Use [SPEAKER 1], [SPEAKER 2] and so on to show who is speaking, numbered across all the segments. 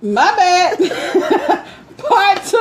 [SPEAKER 1] My bad. Part 2.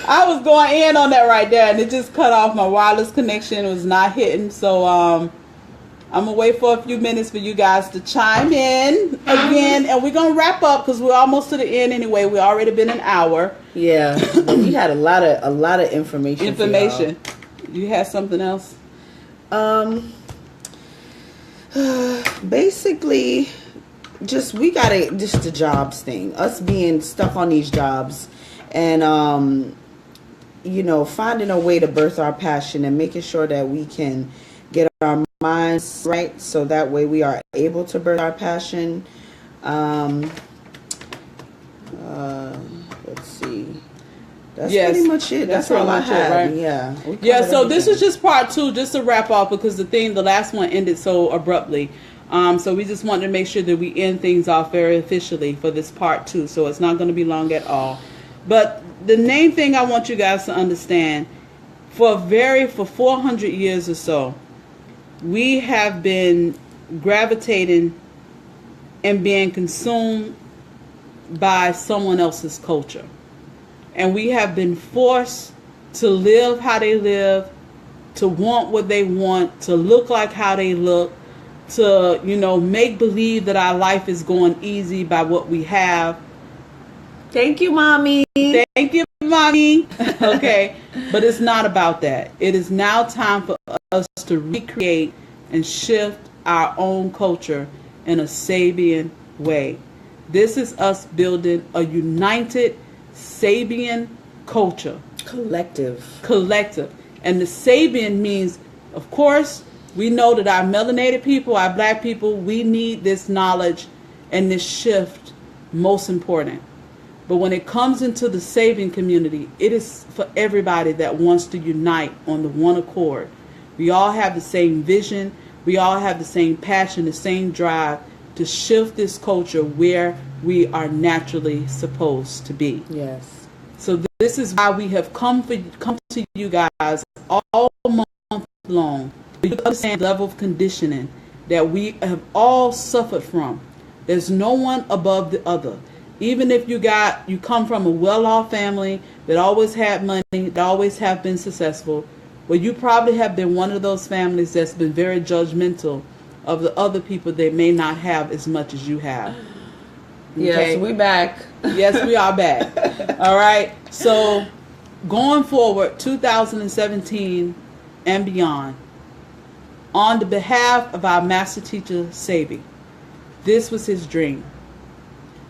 [SPEAKER 1] I was going in on that right there, and it just cut off. My wireless connection was not hitting, so I'm gonna wait for a few minutes for you guys to chime in again, and we're gonna wrap up because we're almost to the end anyway. We already been an hour.
[SPEAKER 2] Yeah, we had a lot of information.
[SPEAKER 1] You had something else?
[SPEAKER 2] Basically, just the jobs thing. Us being stuck on these jobs, and finding a way to birth our passion and making sure that we can get our minds right, so that way we are able to birth our passion. Let's see. That's pretty much it. That's all I have. Right? Yeah.
[SPEAKER 1] Yeah. So this is just part 2, just to wrap up, because the last one ended so abruptly. So we just wanted to make sure that we end things off very officially for this part 2. So it's not going to be long at all. But the main thing I want you guys to understand, for 400 years or so, we have been gravitating and being consumed by someone else's culture. And we have been forced to live how they live, to want what they want, to look like how they look, to, make believe that our life is going easy by what we have.
[SPEAKER 2] Thank you, Mommy.
[SPEAKER 1] Thank you, Mommy. Okay. But it's not about that. It is now time for us to recreate and shift our own culture in a Sabian way. This is us building a united Sabian culture. Collective. And the Sabian means, of course, we know that our melanated people, our black people, we need this knowledge and this shift most important. But when it comes into the Sabian community, it is for everybody that wants to unite on the one accord. We all have the same vision. We all have the same passion, the same drive to shift this culture where we are naturally supposed to be.
[SPEAKER 2] Yes.
[SPEAKER 1] So this is why we have come to you guys all month long. You understand the level of conditioning that we have all suffered from. There's no one above the other. Even if you come from a well-off family that always had money, that always have been successful, well, you probably have been one of those families that's been very judgmental of the other people that may not have as much as you have.
[SPEAKER 2] Okay? Yes, we back.
[SPEAKER 1] Yes, we are back. All right. So going forward, 2017 and beyond, on the behalf of our master teacher, Sabi, this was his dream.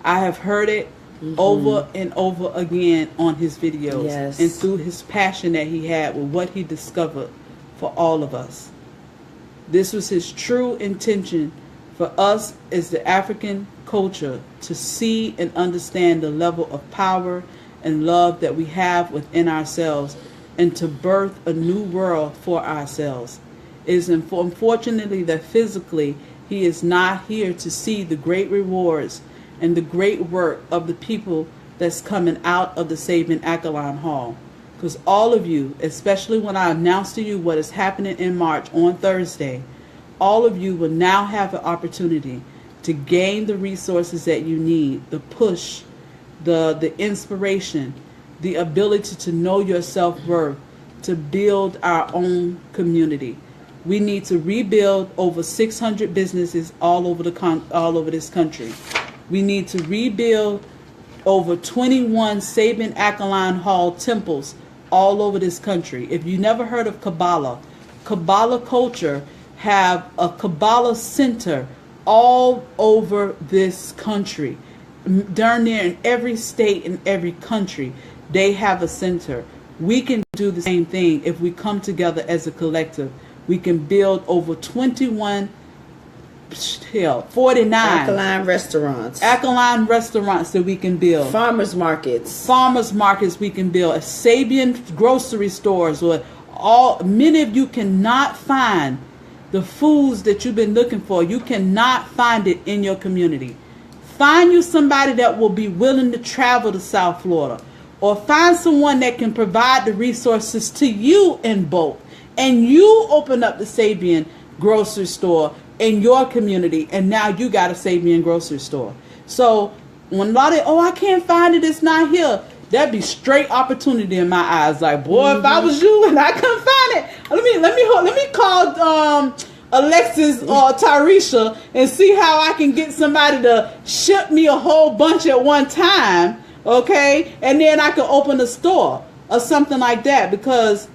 [SPEAKER 1] I have heard it over and over again on his videos, and through his passion that he had with what he discovered for all of us. This was his true intention for us as the African culture to see and understand the level of power and love that we have within ourselves, and to birth a new world for ourselves. It is unfortunately that physically he is not here to see the great rewards and the great work of the people that's coming out of the Sabian Alkaline Hall. Because all of you, especially when I announce to you what is happening in March on Thursday, all of you will now have an opportunity to gain the resources that you need, the push, the inspiration, the ability to know your self-worth, to build our own community. We need to rebuild over 600 businesses all over this country. We need to rebuild over 21 Sabian Alkaline Hall temples all over this country. If you never heard of Kabbalah culture have a Kabbalah center all over this country. Darn near in every state in every country, they have a center. We can do the same thing if we come together as a collective. We can build over 49
[SPEAKER 2] alkaline restaurants
[SPEAKER 1] that we can build.
[SPEAKER 2] Farmers markets
[SPEAKER 1] we can build. Sabian grocery stores, or many of you cannot find the foods that you've been looking for. You cannot find it in your community. Find you somebody that will be willing to travel to South Florida, or find someone that can provide the resources to you in bulk, and you open up the Sabian grocery store in your community, and now you got a Sabian grocery store. So when a lot of, I can't find it, it's not here, that'd be straight opportunity in my eyes. Like, boy, if I was you and I couldn't find it, let me call Alexis or Tyresha and see how I can get somebody to ship me a whole bunch at one time, okay? And then I can open a store or something like that, because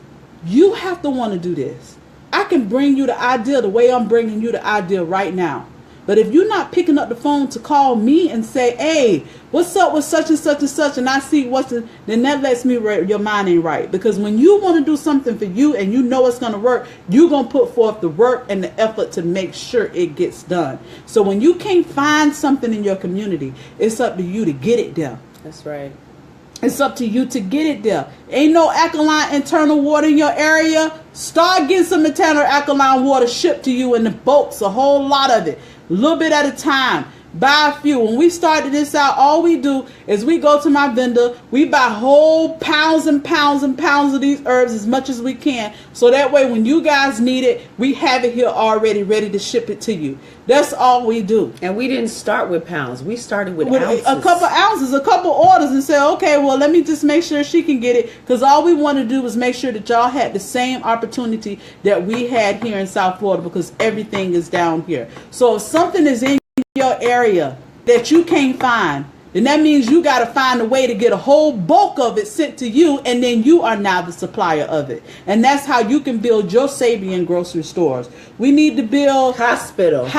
[SPEAKER 1] you have to want to do this. I can bring you the idea the way I'm bringing you the idea right now. But if you're not picking up the phone to call me and say, hey, what's up with such and such and such, and I see then that lets me your mind ain't right. Because when you want to do something for you and you know it's going to work, you're going to put forth the work and the effort to make sure it gets done. So when you can't find something in your community, it's up to you to get it there.
[SPEAKER 2] That's right.
[SPEAKER 1] It's up to you to get it there. Ain't no alkaline internal water in your area? Start getting some internal alkaline water shipped to you in the boats, a whole lot of it. A little bit at a time. Buy a few. When we started this out, all we do is we go to my vendor, we buy whole pounds and pounds and pounds of these herbs, as much as we can, so that way when you guys need it, we have it here already ready to ship it to you. That's all we do.
[SPEAKER 2] And we didn't start with pounds. We started with ounces.
[SPEAKER 1] A couple ounces, a couple orders, and say, okay, well, let me just make sure she can get it, because all we want to do is make sure that y'all had the same opportunity that we had here in South Florida, because everything is down here. So if something is in your area that you can't find, then that means you got to find a way to get a whole bulk of it sent to you, and then you are now the supplier of it. And that's how you can build your Sabian grocery stores. We need to build hospitals,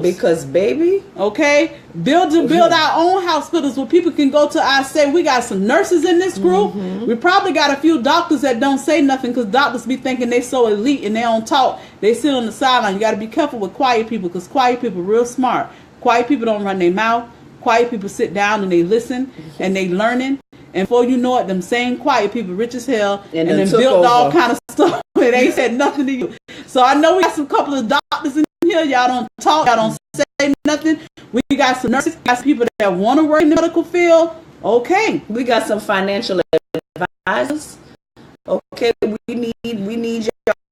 [SPEAKER 2] because baby,
[SPEAKER 1] okay, build our own hospitals where people can go to. I say we got some nurses in this group. We probably got a few doctors that don't say nothing, because doctors be thinking they so elite and they don't talk. They sit on the sideline. You got to be careful with quiet people, because quiet people are real smart. Quiet people don't run their mouth. Quiet people sit down and they listen and they learning. And before you know it, them same quiet people rich as hell and then built all kind of stuff and ain't said nothing to you. So I know we got some couple of doctors in here. Y'all don't talk. Y'all don't say nothing. We got some nurses. We got some people that want to work in the medical field. Okay.
[SPEAKER 2] We got some financial advisors. Okay. We need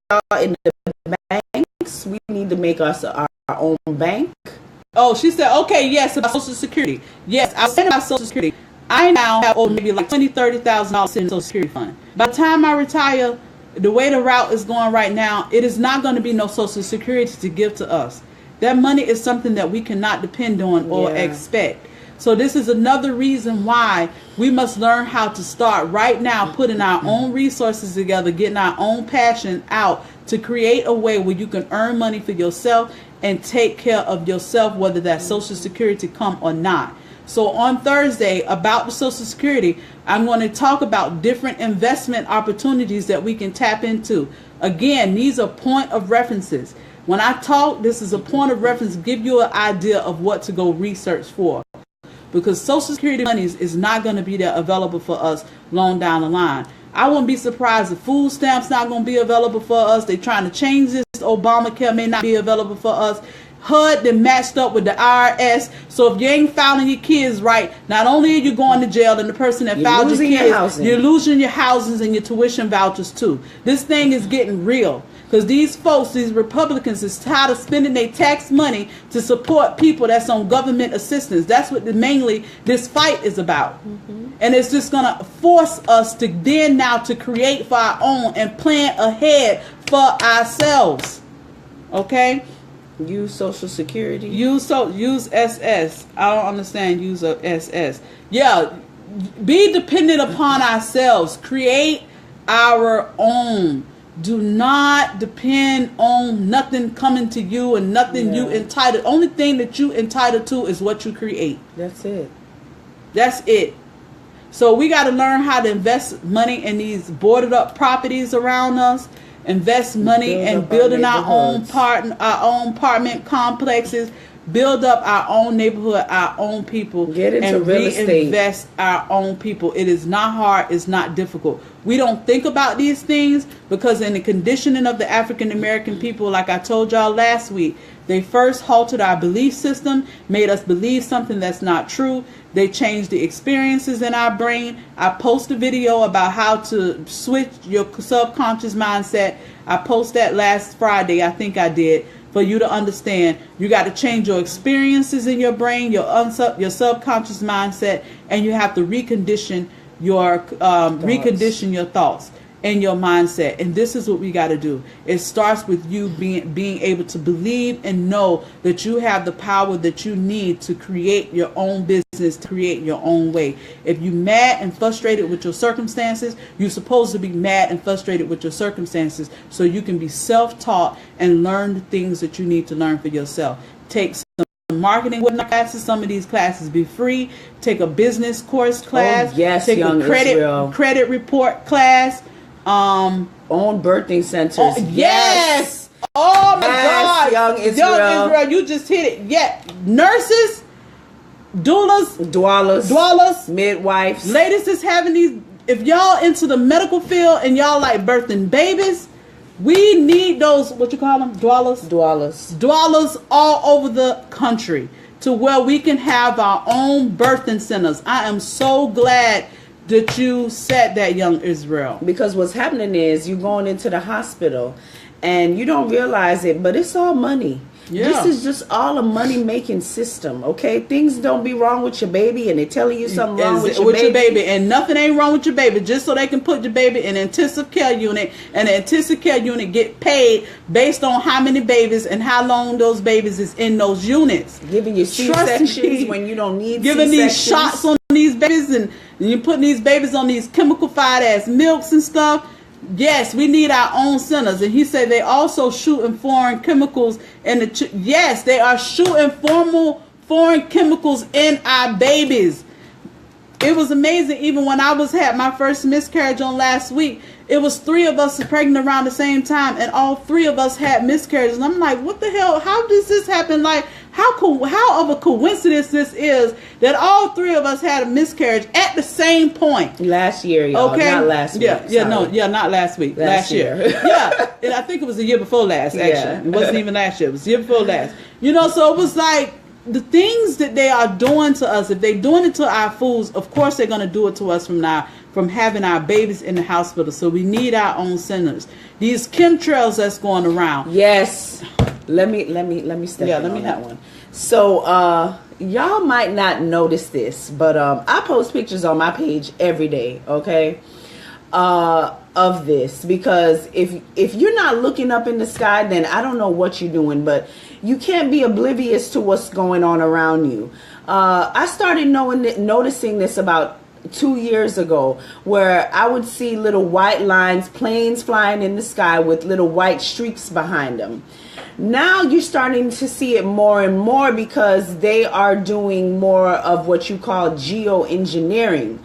[SPEAKER 2] y'all in the banks. We need to make us our own bank.
[SPEAKER 1] Oh, she said, okay, yes, about Social Security. Yes, I was saying about Social Security. I now have maybe like $20,000, $30,000 in Social Security fund. By the time I retire, the way the route is going right now, it is not going to be no Social Security to give to us. That money is something that we cannot depend on or expect. So this is another reason why we must learn how to start right now, putting our own resources together, getting our own passion out to create a way where you can earn money for yourself and take care of yourself, whether that Social Security come or not. So on Thursday, about the Social Security, I'm going to talk about different investment opportunities that we can tap into. Again, these are point of references. When I talk, this is a point of reference to give you an idea of what to go research for. Because Social Security money is not going to be there available for us long down the line. I wouldn't be surprised if food stamps not going to be available for us. They're trying to change this. Obamacare may not be available for us. HUD then matched up with the IRS. So if you ain't filing your kids right, not only are you going to jail, and the person that filed your kids, you're losing your houses and your tuition vouchers too. This thing is getting real. Because these folks, these Republicans, is tired of spending their tax money to support people that's on government assistance. That's what mainly this fight is about. And it's just going to force us to then now to create for our own and plan ahead for ourselves. Okay?
[SPEAKER 2] Use Social Security.
[SPEAKER 1] Use SS. I don't understand use of SS. Yeah. Be dependent upon ourselves. Create our own. Do not depend on nothing coming to you and nothing you entitled. Only thing that you entitled to is what you create.
[SPEAKER 2] That's it.
[SPEAKER 1] That's it. So we got to learn how to invest money in these boarded up properties around us. Invest money in building our own apartment complexes. Build up our own neighborhood, our own people,
[SPEAKER 2] get into
[SPEAKER 1] and
[SPEAKER 2] real estate.
[SPEAKER 1] Reinvest our own people. It is not hard. It's not difficult. We don't think about these things because in the conditioning of the African American people, like I told y'all last week, they first halted our belief system, made us believe something that's not true. They changed the experiences in our brain. I post a video about how to switch your subconscious mindset. I posted that last Friday, I think I did. for you to understand. You got to change your experiences in your brain, your subconscious mindset, and you have to recondition your thoughts and your mindset. And this is what we got to do. It starts with you being able to believe and know that you have the power that you need to create your own business, to create your own way. If you're mad and frustrated with your circumstances, you're supposed to be mad and frustrated with your circumstances so you can be self-taught and learn the things that you need to learn for yourself. Take some marketing classes. Some of these classes be free. Take a business course class.
[SPEAKER 2] Oh, yes,
[SPEAKER 1] take
[SPEAKER 2] young
[SPEAKER 1] a credit report class.
[SPEAKER 2] Own birthing centers.
[SPEAKER 1] Oh, yes. Oh my God.
[SPEAKER 2] Young Israel.
[SPEAKER 1] Young Israel, you just hit it. Yeah. Nurses, dwellers,
[SPEAKER 2] midwives.
[SPEAKER 1] Ladies is having these. If y'all into the medical field and y'all like birthing babies, we need those, what you call them? Dwellers all over the country to where we can have our own birthing centers. I am so glad that you said that, young Israel.
[SPEAKER 2] Because what's happening is you're going into the hospital and you don't realize it, but it's all money.
[SPEAKER 1] Yeah.
[SPEAKER 2] This is just all a money-making system, okay? Things don't be wrong with your baby, and they're telling you something wrong with your baby.
[SPEAKER 1] And nothing ain't wrong with your baby, just so they can put your baby in an intensive care unit, and the intensive care unit get paid based on how many babies and how long those babies is in those units.
[SPEAKER 2] Giving you C-sections when you don't need
[SPEAKER 1] giving
[SPEAKER 2] C-sections.
[SPEAKER 1] These shots on these babies, and you're putting these babies on these chemical-fied ass milks and stuff. Yes, we need our own centers. And he said they also shooting foreign chemicals in the yes, they are shooting foreign chemicals in our babies. It was amazing. Even when I had my first miscarriage on last week, it was 3 of us pregnant around the same time, and all 3 of us had miscarriages. And I'm like, what the hell? How does this happen? Like, how of a coincidence this is that all 3 of us had a miscarriage at the same point.
[SPEAKER 2] Last year, y'all. Okay, not last week.
[SPEAKER 1] Not last week. Last year. Yeah, and I think it was the year before last. Actually, yeah. It wasn't even last year. It was the year before last. So it was like, the things that they are doing to us, if they're doing it to our foods, of course they're going to do it to us from having our babies in the hospital. So we need our own centers. These chemtrails that's going around.
[SPEAKER 2] Yes. Let me step in on that one. So y'all might not notice this, but I post pictures on my page every day, okay? Of this, because if you're not looking up in the sky, then I don't know what you're doing, but you can't be oblivious to what's going on around you. I started noticing this about 2 years ago, where I would see little white lines, planes flying in the sky with little white streaks behind them. Now you're starting to see it more and more because they are doing more of what you call geoengineering,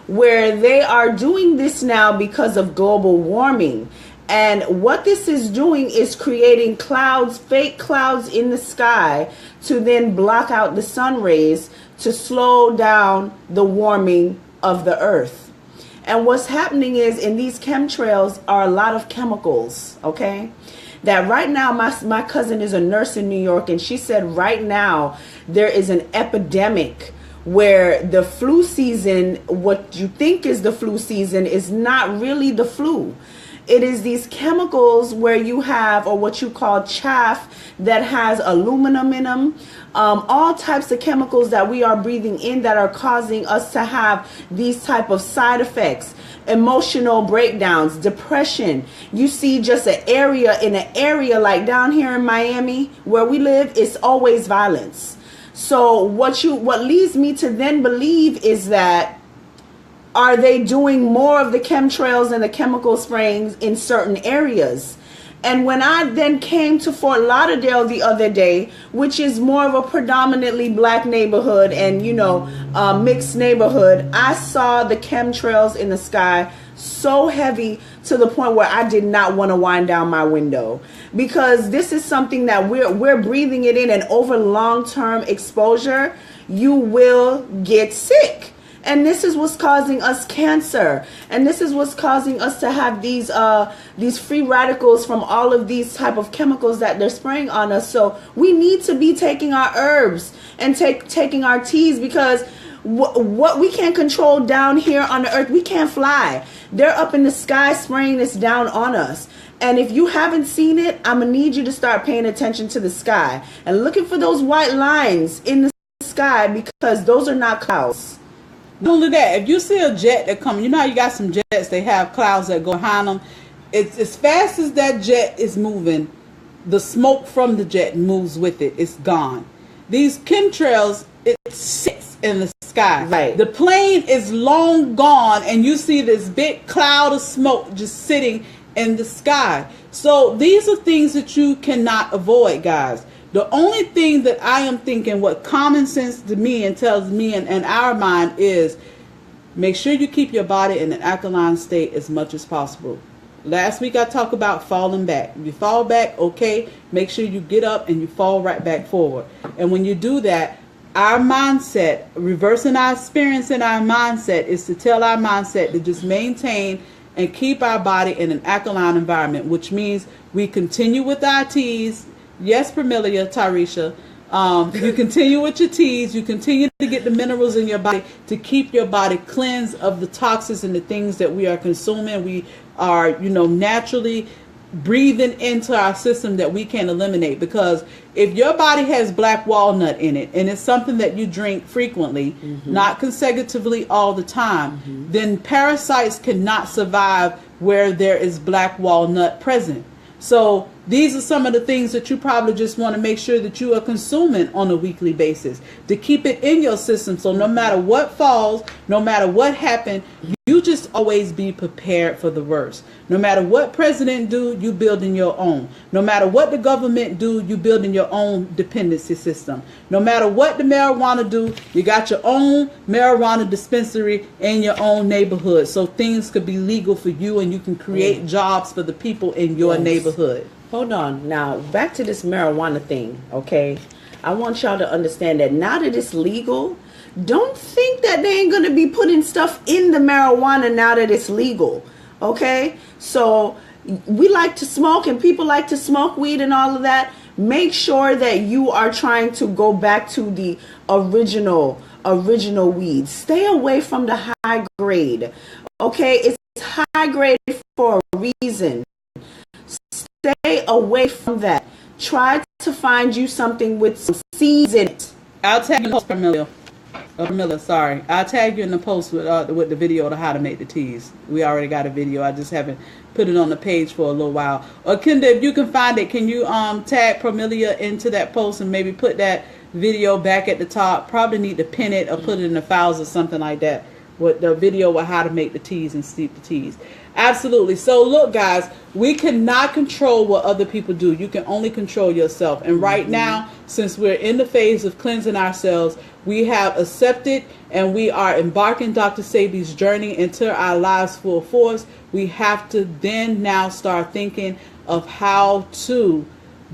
[SPEAKER 2] where they are doing this now because of global warming. And what this is doing is creating clouds, fake clouds in the sky to then block out the sun rays to slow down the warming of the earth. And what's happening is in these chemtrails are a lot of chemicals, okay? That right now, my cousin is a nurse in New York, and she said right now there is an epidemic where the flu season, what you think is the flu season, is not really the flu. It is these chemicals where you have, or what you call chaff, that has aluminum in them. All types of chemicals that we are breathing in that are causing us to have these type of side effects, emotional breakdowns, depression. You see just in an area like down here in Miami where we live, it's always violence. So what leads me to then believe is that, are they doing more of the chemtrails and the chemical sprayings in certain areas? And when I then came to Fort Lauderdale the other day, which is more of a predominantly black neighborhood and, mixed neighborhood, I saw the chemtrails in the sky so heavy to the point where I did not want to wind down my window, because this is something that we're breathing it in, and over long-term exposure, you will get sick. And this is what's causing us cancer. And this is what's causing us to have these free radicals from all of these type of chemicals that they're spraying on us. So we need to be taking our herbs and taking our teas, because what we can't control down here on the earth, we can't fly. They're up in the sky spraying this down on us. And if you haven't seen it, I'm going to need you to start paying attention to the sky and looking for those white lines in the sky, because those are not clouds.
[SPEAKER 1] Not only that, if you see a jet that comes, you know how you got some jets, they have clouds that go behind them. It's as fast as that jet is moving, the smoke from the jet moves with it. It's gone. These chemtrails, it sits in the sky.
[SPEAKER 2] Right.
[SPEAKER 1] The plane is long gone, and you see this big cloud of smoke just sitting in the sky. So these are things that you cannot avoid, guys. The only thing that I am thinking, what common sense to me and tells me and our mind is, make sure you keep your body in an alkaline state as much as possible. Last week I talked about falling back. If you fall back, okay, make sure you get up and you fall right back forward. And when you do that, our mindset, reversing our experience in our mindset, is to tell our mindset to just maintain and keep our body in an alkaline environment, which means we continue with our teas. Yes, Promilia, Tarisha. You continue with your teas. You continue to get the minerals in your body to keep your body cleansed of the toxins and the things that we are consuming. We are, naturally breathing into our system that we can eliminate. Because if your body has black walnut in it, and it's something that you drink frequently, not consecutively all the time, then parasites cannot survive where there is black walnut present. So these are some of the things that you probably just want to make sure that you are consuming on a weekly basis to keep it in your system. So no matter what falls, no matter what happened, you just always be prepared for the worst. No matter what president do, you building your own. No matter what the government do, you building your own dependency system. No matter what the marijuana do, you got your own marijuana dispensary in your own neighborhood. So things could be legal for you, and you can create jobs for the people in your neighborhood.
[SPEAKER 2] Hold on. Now, back to this marijuana thing, okay? I want y'all to understand that now that it's legal, don't think that they ain't going to be putting stuff in the marijuana now that it's legal, okay? So we like to smoke, and people like to smoke weed and all of that. Make sure that you are trying to go back to the original weeds. Stay away from the high grade, okay? It's high grade for a reason. Stay away from that. Try to find you something with some seeds in it.
[SPEAKER 1] I'll tag you in the post, Miller, sorry. I'll tag you in the post with the video of how to make the teas. We already got a video. I just haven't put it on the page for a little while. Or Kendra, if you can find it, can you tag Promilia into that post and maybe put that video back at the top? Probably need to pin it or put it in the files or something like that. With the video with how to make the teas and steep the teas. Absolutely. So look, guys, we cannot control what other people do. You can only control yourself. And right now, since we're in the phase of cleansing ourselves, we have accepted and we are embarking Dr. Sebi's journey into our lives full force. We have to then now start thinking of how to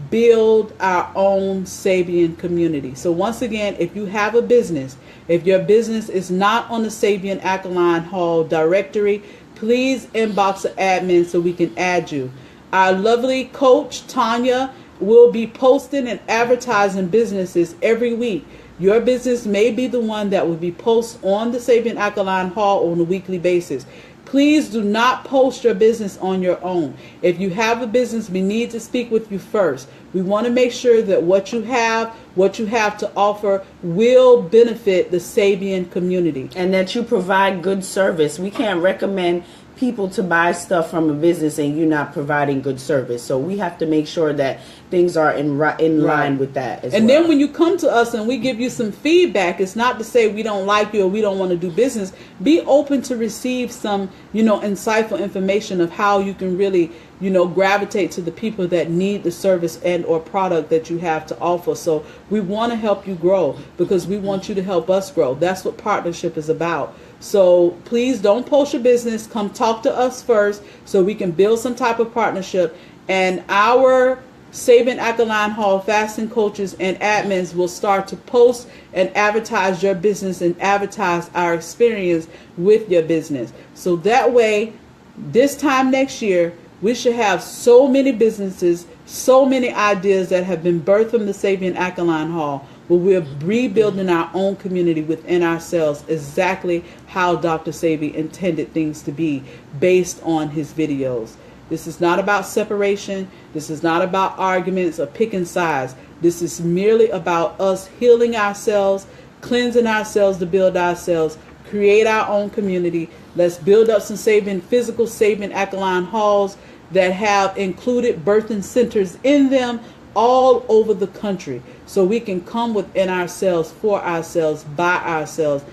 [SPEAKER 1] build our own Sabian community. So once again, if you have a business, if your business is not on the Sabian Alkaline Hall directory, please inbox the admin so we can add you. Our lovely coach, Tanya, will be posting and advertising businesses every week. Your business may be the one that will be posted on the Sabian Alkaline Hall on a weekly basis. Please do not post your business on your own. If you have a business, we need to speak with you first. We want to make sure that what you have to offer will benefit the Sabian community.
[SPEAKER 2] And that you provide good service. We can't recommend people to buy stuff from a business and you're not providing good service. So we have to make sure that things are in line with that as well.
[SPEAKER 1] And then when you come to us and we give you some feedback, it's not to say we don't like you or we don't want to do business. Be open to receive some, insightful information of how you can really, gravitate to the people that need the service and or product that you have to offer. So we want to help you grow because we want you to help us grow. That's what partnership is about. So please don't post your business. Come talk to us first so we can build some type of partnership. And our Sabian Alkaline Hall fasting coaches and admins will start to post and advertise your business and advertise our experience with your business. So that way, this time next year, we should have so many businesses, so many ideas that have been birthed from the Sabian Alkaline Hall, where we're rebuilding our own community within ourselves, exactly how Dr. Sebi intended things to be based on his videos. This is not about separation. This is not about arguments or picking sides. This is merely about us healing ourselves, cleansing ourselves to build ourselves, create our own community. Let's build up some physical saving alkaline halls that have included birthing centers in them all over the country, so we can come within ourselves, for ourselves, by ourselves,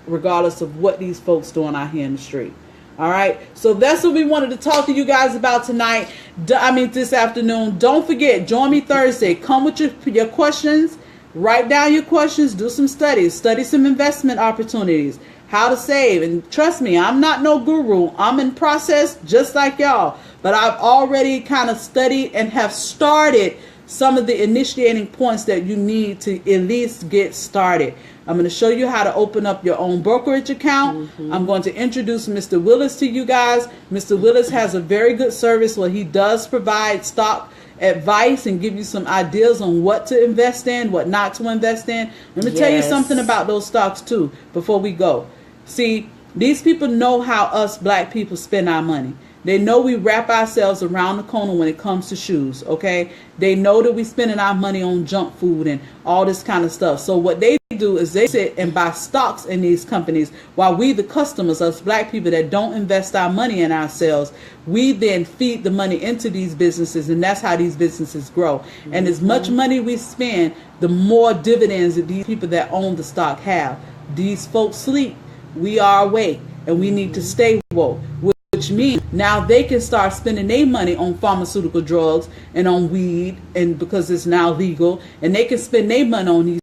[SPEAKER 1] regardless of what these folks doing out here in the street. All right, so that's what we wanted to talk to you guys about tonight. This afternoon. Don't forget, join me Thursday. Come with your questions. Write down your questions. Do some studies. Study some investment opportunities. How to save. And trust me, I'm not no guru. I'm in process just like y'all. But I've already kind of studied and have started some of the initiating points that you need to at least get started. I'm going to show you how to open up your own brokerage account. I'm going to introduce Mr. Willis to you guys. Mr. Willis has a very good service where he does provide stock advice and give you some ideas on what to invest in, what not to invest in. Let me tell you something about those stocks too before we go. See, these people know how us black people spend our money. They know we wrap ourselves around the corner when it comes to shoes, okay? They know that we spending our money on junk food and all this kind of stuff. So what they do is they sit and buy stocks in these companies, while we, the customers, us black people that don't invest our money in ourselves, we then feed the money into these businesses, and that's how these businesses grow. And as much money we spend, the more dividends that these people that own the stock have. These folks sleep, we are awake, and we need to stay woke. Which means now they can start spending their money on pharmaceutical drugs and on weed, and because it's now legal, and they can spend their money on these